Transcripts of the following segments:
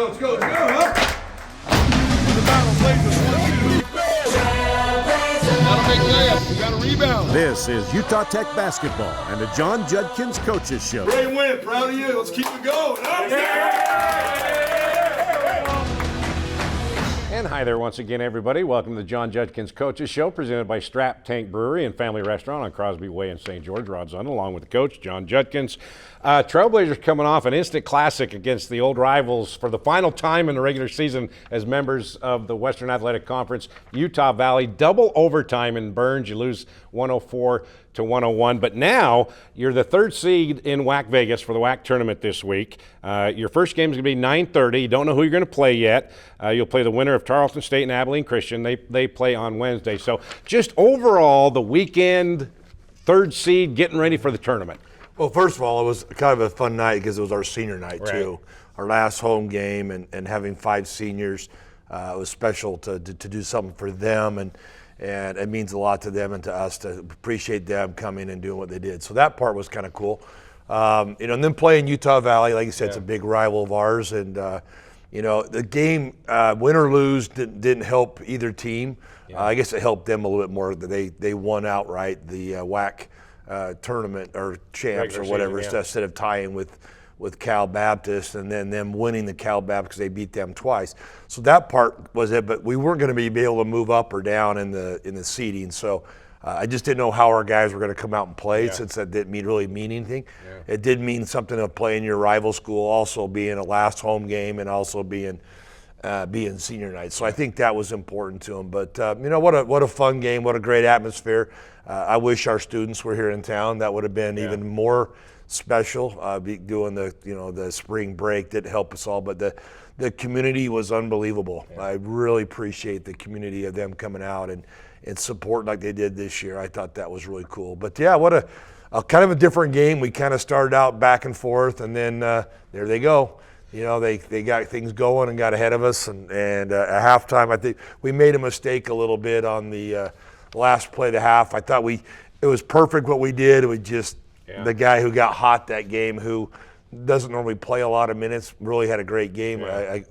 let's go, huh? The battle plays gotta make layups, we gotta rebound. This is Utah Tech basketball and the John Judkins Coaches Show. Great win, proud of you. Let's keep it going. And hi there once again, everybody. Welcome to the John Judkins Coaches Show, presented by Strap Tank Brewery and Family Restaurant on Crosby Way in St. George. Rod Zund, along with the coach, John Judkins. Trailblazers coming off an instant classic against the old rivals for the final time in the regular season as members of the Western Athletic Conference. Utah Valley, double overtime in Burns. You lose 104-101. But now you're the third seed in WAC Vegas for the WAC tournament this week. Your first game is going to be 9:30. You don't know who you're going to play yet. You'll play the winner of Tarleton State and Abilene Christian. They play on Wednesday. So just overall, the weekend, third seed, getting ready for the tournament. Well, first of all, it was kind of a fun night because it was our senior night, too. Our last home game, and having 5 seniors, it was special to do something for them, and it means a lot to them and to us to appreciate them coming and doing what they did. So that part was kind of cool. And then playing Utah Valley, like you said, it's a big rival of ours, and the game, win or lose, didn't help either team. I guess it helped them a little bit more. They won outright the WAC tournament or champs or whatever, instead of tying with Cal Baptist and then them winning the Cal Baptist because they beat them twice. So that part was it, but we weren't going to be able to move up or down in the seeding. So I just didn't know how our guys were going to come out and play since that didn't really mean anything. Yeah. It did mean something of playing your rival school, also being a last home game and also being senior night. So I think that was important to them. But what a fun game, what a great atmosphere. I wish our students were here in town. That would have been even more special. Doing the spring break didn't help us all, but the community was unbelievable. Yeah. I really appreciate the community of them coming out and support like they did this year. I thought that was really cool. But yeah, what a kind of a different game. We kind of started out back and forth, and then there they go. They got things going and got ahead of us, and at halftime, I think we made a mistake a little bit on the last play of the half. I thought it was perfect what we did. It was just the guy who got hot that game, who doesn't normally play a lot of minutes, really had a great game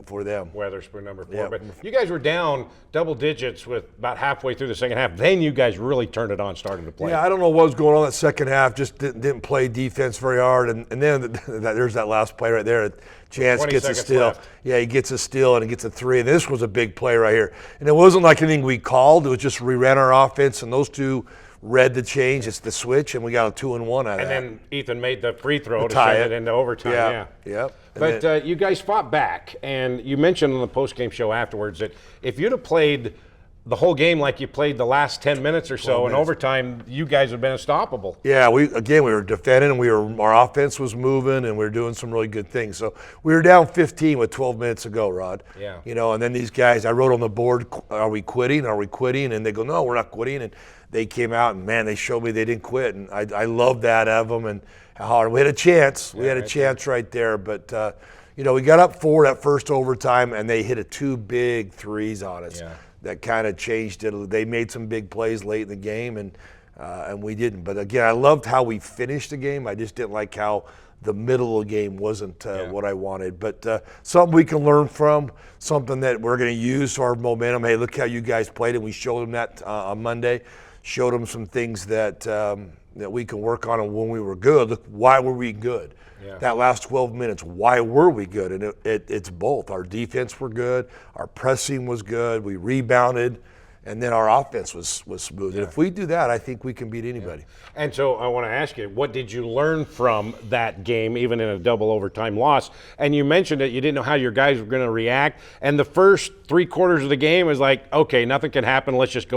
for them. Weatherspoon, number 4. Yep. But you guys were down double digits with about halfway through the second half. Then you guys really turned it on, starting to play. Yeah, I don't know what was going on that second half. Just didn't play defense very hard. And then there's that last play right there. Chance gets a steal. Left. Yeah, he gets a steal and he gets a 3. And this was a big play right here. And it wasn't like anything we called. It was just we ran our offense, and those two read the change. It's the switch, and we got a 2-and-1 out of that. And then Ethan made the free throw to send it into overtime. Yeah. But you guys fought back, and you mentioned on the post-game show afterwards that if you'd have played the whole game like you played the last 10 minutes or so in overtime, you guys would have been unstoppable. Yeah, we were defending, and our offense was moving, and we were doing some really good things. So we were down 15 with 12 minutes to go, Rod. Yeah. And then these guys, I wrote on the board, are we quitting? Are we quitting? And they go, no, we're not quitting. And they came out, and, man, they showed me they didn't quit. And I love that of them and how hard. We had a chance. We had a chance right there. But, we got up 4 that first overtime, and they hit 2 big threes on us. Yeah. That kind of changed it. They made some big plays late in the game, and we didn't. But, again, I loved how we finished the game. I just didn't like how the middle of the game wasn't what I wanted. But something we can learn from, something that we're going to use for our momentum. Hey, look how you guys played, and we showed them that on Monday. Showed them some things that we can work on, and when we were good, look, why were we good? Yeah. That last 12 minutes, why were we good? And it's both. Our defense were good, our pressing was good, we rebounded, and then our offense was smooth. Yeah. And if we do that, I think we can beat anybody. Yeah. And so I want to ask you, what did you learn from that game, even in a double overtime loss? And you mentioned that you didn't know how your guys were going to react, and the first 3 quarters of the game was like, okay, nothing can happen, let's just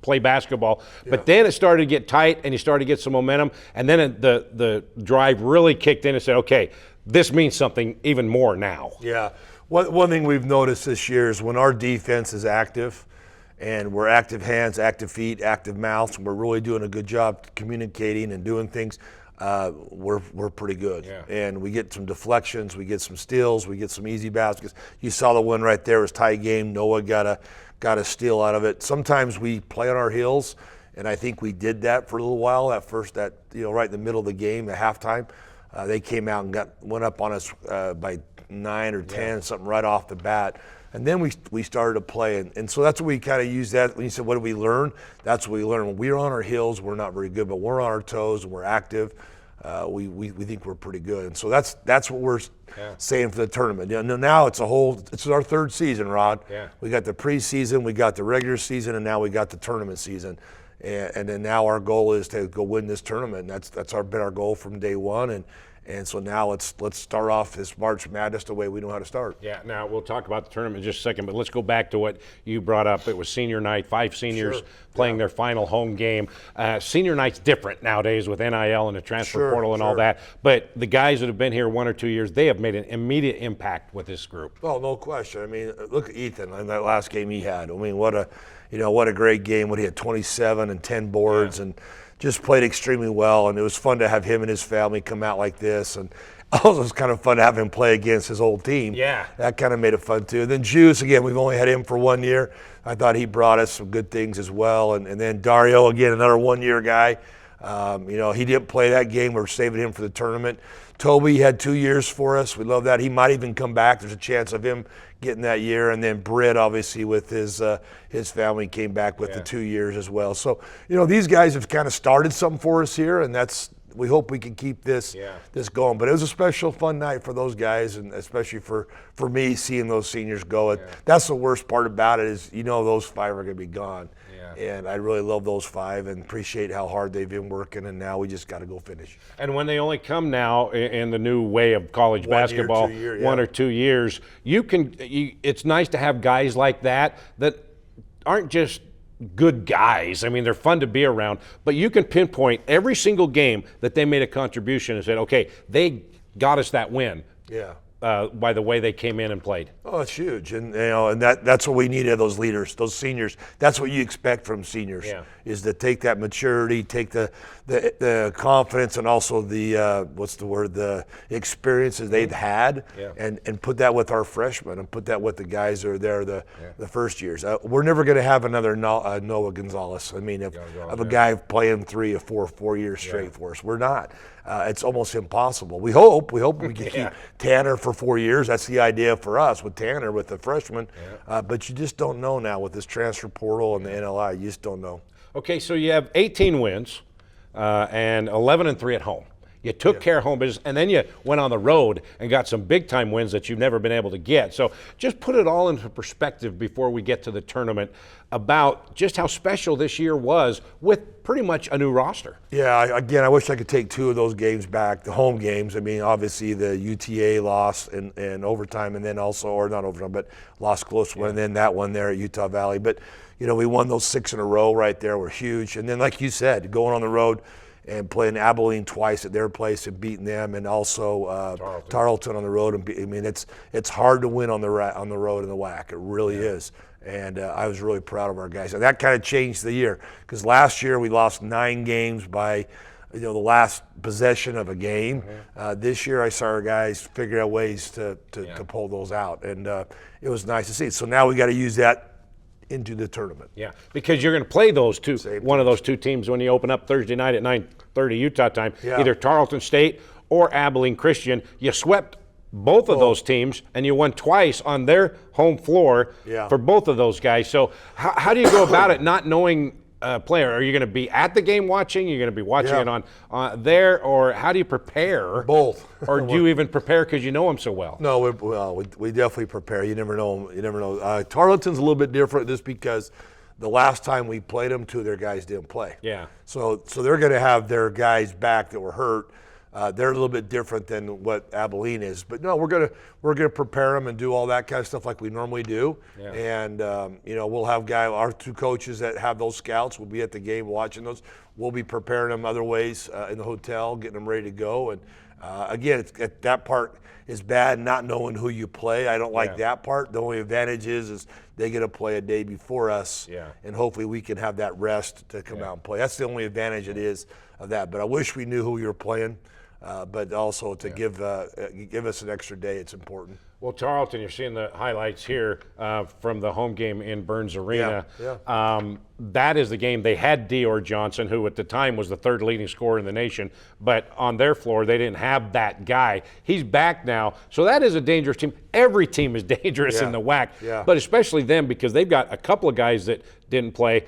play basketball. Yeah. But then it started to get tight, and you started to get some momentum, and then the drive really kicked in and said, okay, this means something even more now. Yeah. One thing we've noticed this year is when our defense is active, and we're active hands, active feet, active mouths, and we're really doing a good job communicating and doing things, we're pretty good. Yeah. And we get some deflections, we get some steals, we get some easy baskets. You saw the one right there, it was tie game. Noah got a steal out of it. Sometimes we play on our heels, and I think we did that for a little while. Right in the middle of the game at halftime, they came out and went up on us by 9 or 10, something right off the bat. And then we started to play, and so that's what we kind of used that. When you said, what did we learn? That's what we learned. When we're on our heels, we're not very good, but we're on our toes and we're active. We think we're pretty good, and so that's what we're saying for the tournament. Now it's our third season, Rod. Yeah. We got the preseason, we got the regular season, and now we got the tournament season. And then now our goal is to go win this tournament. And that's been our goal from day one. And so now let's start off this March Madness the way we know how to start. Yeah, now we'll talk about the tournament in just a second, but let's go back to what you brought up. It was senior night, 5 seniors playing their final home game. Senior night's different nowadays with NIL and the transfer portal and all that, but the guys that have been here 1 or 2 years, they have made an immediate impact with this group. Oh, no question. I mean, look at Ethan in that last game he had. I mean, what a great game. What he had 27 and 10 boards and just played extremely well, and it was fun to have him and his family come out like this. And also, it was kind of fun to have him play against his old team. Yeah. That kind of made it fun, too. And then Juice, again, we've only had him for 1 year. I thought he brought us some good things as well. And then Dario, again, another 1-year guy. He didn't play that game. We're saving him for the tournament. Toby had 2 years for us. We love that. He might even come back. There's a chance of him getting that year. And then Britt, obviously, with his family, came back with the 2 years as well. So, these guys have kind of started something for us here, and we hope we can keep this going. But it was a special, fun night for those guys, and especially for me, seeing those seniors go. That's the worst part about it is, those 5 are going to be gone. And I really love those 5 and appreciate how hard they've been working, and now we just got to go finish. And when they only come now in the new way of college 1 year, basketball, 2 year, 1 or 2 years, it's nice to have guys like that aren't just good guys. I mean, they're fun to be around, but you can pinpoint every single game that they made a contribution and said, okay, they got us that win. Yeah. By the way they came in and played. Oh, it's huge, and that's what we need of those leaders, those seniors. That's what you expect from seniors, is to take that maturity, take the confidence, and also the experiences they've had, and put that with our freshmen, and put that with the guys that are there the first years. We're never going to have another Noah Gonzalez. I mean, of a guy playing 3 or 4 years straight for us, we're not. It's almost impossible. We hope we can keep Tanner for 4 years. That's the idea for us with Tanner, with the freshman. But you just don't know now with this transfer portal and the NLI. You just don't know. Okay, so you have 18 wins and 11-3 at home. You took care of home business, and then you went on the road and got some big-time wins that you've never been able to get. So just put it all into perspective before we get to the tournament about just how special this year was with pretty much a new roster. Yeah, again, I wish I could take 2 of those games back, the home games. I mean, obviously the UTA loss in overtime, and then also, or not overtime, but lost close one, and then that one there at Utah Valley. But, we won those 6 in a row right there were huge. And then, like you said, going on the road and playing Abilene twice at their place and beating them, and also Tarleton on the road. And it's hard to win on the road in the WAC. It really is. And I was really proud of our guys. And that kind of changed the year, because last year we lost 9 games by the last possession of a game. This year I saw our guys figure out ways to pull those out, and it was nice to see. So now we got to use that into the tournament. Yeah, because you're going to play those one of those 2 teams when you open up Thursday night at 9:30 Utah time, either Tarleton State or Abilene Christian. You swept both of those teams, and you won twice on their home floor for both of those guys. So how do you go about it not knowing player? Are you going to be at the game watching? You're going to be watching it on there, or how do you prepare? Both. Or do you even prepare because you know them so well? No, we definitely prepare. You never know. You never know. Tarleton's a little bit different just because the last time we played them, 2 of their guys didn't play. Yeah. So they're going to have their guys back that were hurt. They're a little bit different than what Abilene is, but no, we're gonna prepare them and do all that kind of stuff like we normally do. And we'll have our 2 coaches that have those scouts will be at the game watching those. We'll be preparing them other ways in the hotel, getting them ready to go. And again, that part is bad, not knowing who you play. I don't like that part. The only advantage is they get to play a day before us, and hopefully we can have that rest to come out and play. That's the only advantage it is of that. But I wish we knew who we were playing. But also to give us an extra day, it's important. Well, Tarleton, you're seeing the highlights here from the home game in Burns Arena. That is the game. They had Dior Johnson, who at the time was the third leading scorer in the nation, but on their floor they didn't have that guy. He's back now, so that is a dangerous team. Every team is dangerous in the WAC, but especially them because they've got a couple of guys that didn't play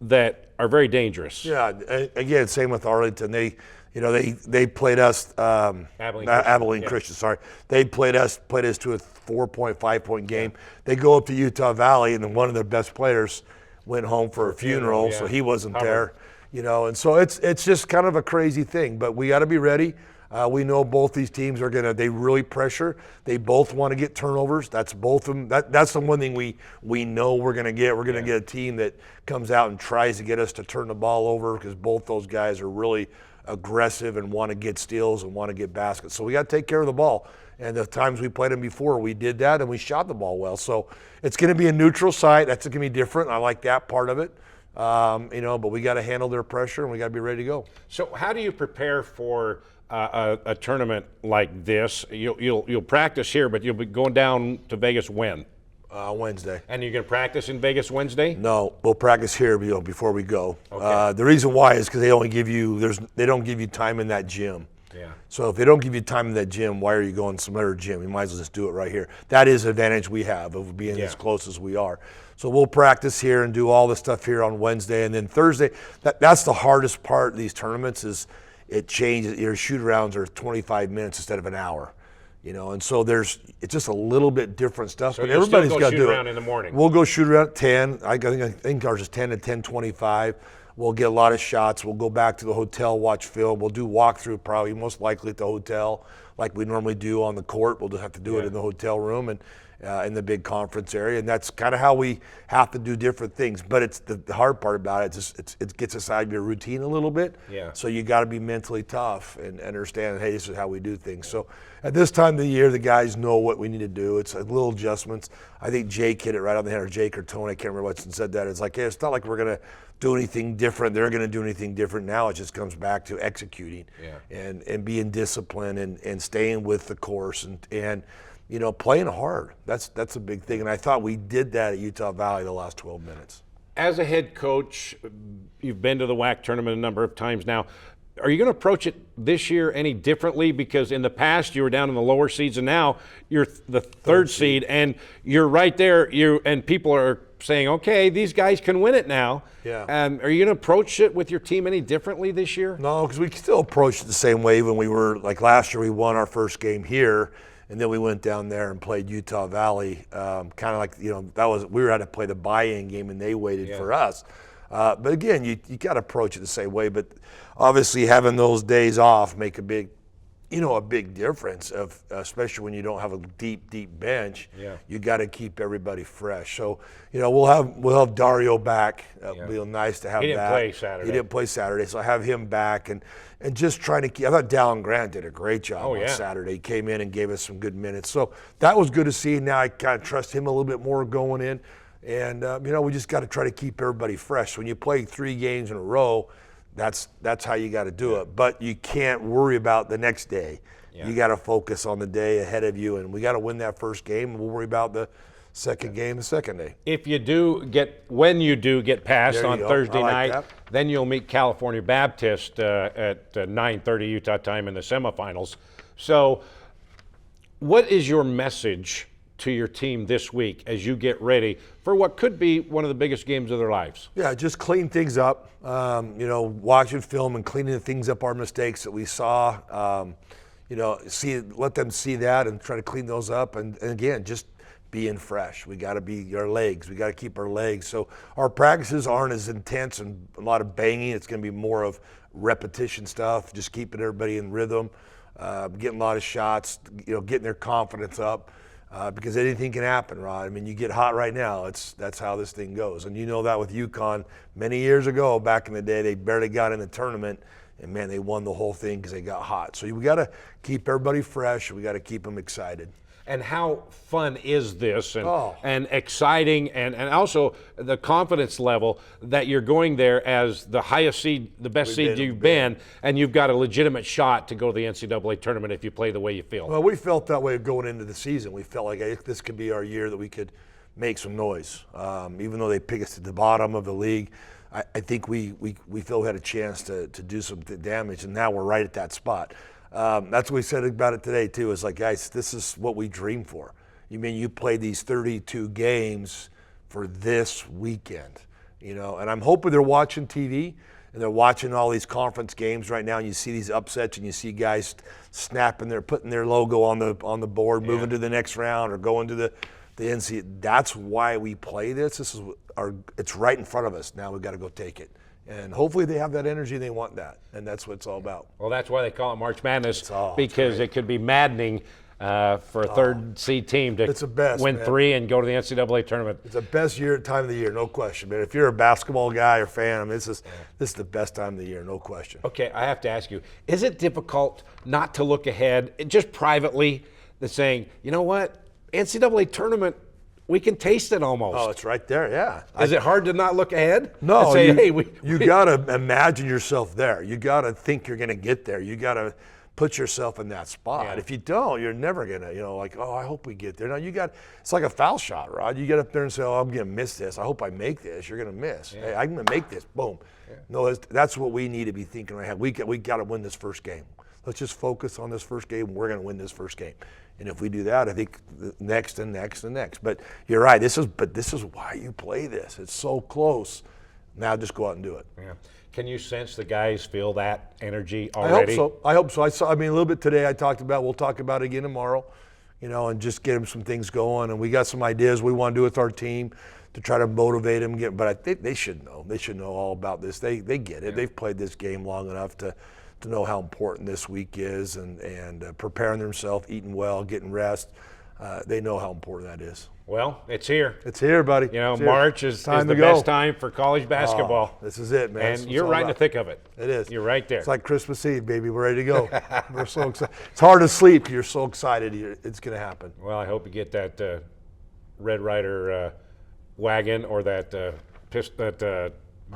that are very dangerous. Yeah, again, same with Arlington. They played us. Abilene Christian. Sorry, they played us to a 4.5-point game. They go up to Utah Valley, and then one of their best players went home for a funeral, so he wasn't there. And so it's just kind of a crazy thing. But we got to be ready. We know both these teams are they really pressure. They both want to get turnovers. That's both of them. That's the one thing we know we're going to get. We're going to get a team that comes out and tries to get us to turn the ball over because both those guys are really aggressive and want to get steals and want to get baskets. So we got to take care of the ball. And the times we played them before, we did that and we shot the ball well. So it's going to be a neutral site. That's going to be different. I like that part of it. But we got to handle their pressure and we got to be ready to go. So how do you prepare for a tournament like this? You'll practice here, but you'll be going down to Vegas when? Wednesday. And you're going to practice in Vegas Wednesday? No, we'll practice here before we go. Okay. The reason why is because they don't give you time in that gym. Yeah. So if they don't give you time in that gym, why are you going to some other gym? You might as well just do it right here. That is an advantage we have of being as close as we are. So we'll practice here and do all the stuff here on Wednesday, and then Thursday. That's the hardest part of these tournaments is it changes. Your shoot-arounds are 25 minutes instead of an hour. And so it's just a little bit different stuff. So but everybody's got to do it. Shoot around in the morning. We'll go shoot around at 10. I think ours is 10 to 10:25. We'll get a lot of shots. We'll go back to the hotel, watch film. We'll do walkthrough probably most likely at the hotel like we normally do on the court. We'll just have to do it in the hotel room and in the big conference area. And that's kind of how we have to do different things. But it's the hard part about it. It gets us out of your routine a little bit. Yeah. So you got to be mentally tough and understand, hey, this is how we do things. So at this time of the year, the guys know what we need to do. It's a little adjustments. I think Jake hit it right on the head, or Jake or Tony, I can't remember what said that. It's like, hey, it's not like we're going to do anything different. They're going to do anything different now. It just comes back to executing and being disciplined and staying with the course and playing hard. That's a big thing. And I thought we did that at Utah Valley the last 12 minutes. As a head coach, you've been to the WAC tournament a number of times now. Are you going to approach it this year any differently? Because in the past you were down in the lower seeds, and now you're the third seed, and you're right there. And people are saying, okay, these guys can win it now. Yeah. Are you going to approach it with your team any differently this year? No, because we still approached it the same way when we were, like last year we won our first game here, and then we went down there and played Utah Valley. Kind of like, we were had to play the buy-in game, and they waited for us. But again, you got to approach it the same way. But obviously, having those days off make a big difference. Especially when you don't have a deep bench. Yeah. You got to keep everybody fresh. So we'll have Dario back. It'll be nice to have that. He didn't play Saturday. He didn't play Saturday, so I have him back and just trying to keep. I thought Dallin Grant did a great job on Saturday. He came in and gave us some good minutes. So that was good to see. Now I kind of trust him a little bit more going in. And, we just got to try to keep everybody fresh. So when you play 3 games in a row, that's how you got to do it. But you can't worry about the next day. Yeah. You got to focus on the day ahead of you, and we got to win that first game, and we'll worry about the second game the second day. When you do get past on Thursday night, that. then you'll meet California Baptist at 9:30 Utah time in the semifinals. So what is your message to your team this week as you get ready for what could be one of the biggest games of their lives? Yeah, just clean things up. Watching film and cleaning things up, our mistakes that we saw. Let them see that and try to clean those up. And again, just being fresh. We got to be our legs. We got to keep our legs. So our practices aren't as intense and a lot of banging. It's going to be more of repetition stuff, just keeping everybody in rhythm, getting a lot of shots, getting their confidence up. Because anything can happen, Rod. I mean, you get hot right now. That's how this thing goes. And you know that with UConn many years ago, back in the day, they barely got in the tournament, and man, they won the whole thing because they got hot. So we got to keep everybody fresh. We got to keep them excited. and how fun is this, and Oh. and exciting, and also the confidence level that you're going there as the highest seed, the best seed you've been, and you've got a legitimate shot to go to the NCAA tournament if you play the way you feel. Well, we felt that way going into the season. We felt like, hey, this could be our year that we could make some noise. Even though they pick us at the bottom of the league, I think we feel we had a chance to do some damage, and now we're right at that spot. That's what we said about it today too. It's like, guys, this is what we dream for. You mean you played these 32 games for this weekend, And I'm hoping they're watching TV and they're watching all these conference games right now. And you see these upsets, and you see guys snapping putting their logo on the board, moving to the next round or going to the NCAA. That's why we play this. It's right in front of us. Now we've got to go take it. And hopefully they have that energy and they want that. And that's what it's all about. Well, that's why they call it March Madness, it's because it could be maddening for a third seed team to it's the best, win man. 3 and go to the NCAA tournament. It's the best time of the year, no question. Man, if you're a basketball guy or fan, I mean, this is the best time of the year, no question. Okay, I have to ask you, is it difficult not to look ahead, just privately, to saying, you know what, NCAA tournament, we can taste it almost. Oh, it's right there, yeah. Is it hard to not look ahead? No, and say, hey, you got to imagine yourself there. You got to think you're going to get there. You got to put yourself in that spot. Yeah. If you don't, you're never going to, like, oh, I hope we get there. No, it's like a foul shot, Rod. You get up there and say, oh, I'm going to miss this. I hope I make this. You're going to miss. Yeah. Hey, I'm going to make this. Boom. Yeah. No, that's what we need to be thinking right now. We got to win this first game. Let's just focus on this first game. We're going to win this first game. And if we do that, I think next and next and next. But you're right. This is why you play this. It's so close. Now just go out and do it. Yeah. Can you sense the guys feel that energy already? I hope so. I mean, a little bit today. We'll talk about it again tomorrow, and just get them some things going. And we got some ideas we want to do with our team to try to motivate them. But I think they should know. They should know all about this. They get it. Yeah. They've played this game long enough to know how important this week is, and preparing themselves, eating well, getting rest. They know how important that is. Well, it's here. It's here, buddy. March is the best time for college basketball. Oh, this is it, man. And you're right in the thick of it. It is. You're right there. It's like Christmas Eve, baby. We're ready to go. We're so excited. It's hard to sleep because you're so excited. It's going to happen. Well, I hope you get that Red Ryder wagon or that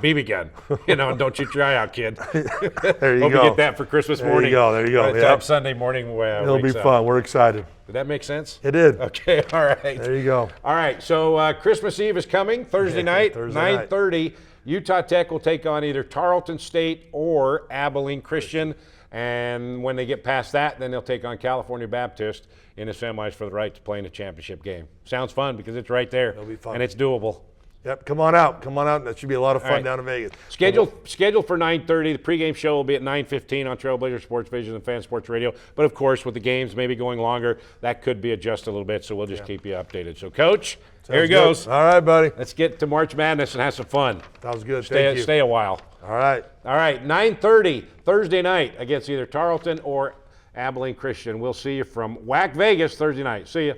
BB gun. Don't you try out, kid. There you Hope go. you get that for Christmas morning. There you go. By the time Sunday morning. It'll be fun. We're excited. Did that make sense? It did. Okay, all right. There you go. All right, so Christmas Eve is coming, Thursday night, 9:30. Utah Tech will take on either Tarleton State or Abilene Christian. And when they get past that, then they'll take on California Baptist in the semis for the right to play in a championship game. Sounds fun because it's right there. It'll be fun. And it's doable. Yep, come on out. That should be a lot of fun down in Vegas. Scheduled for 9:30. The pregame show will be at 9:15 on Trailblazer Sports Vision and Fan Sports Radio. But of course, with the games maybe going longer, that could be adjusted a little bit. So we'll just keep you updated. So, Coach, here he goes. All right, buddy. Let's get to March Madness and have some fun. Sounds good. Thank you. Stay a while. All right. 9:30 Thursday night against either Tarleton or Abilene Christian. We'll see you from WAC Vegas Thursday night. See you.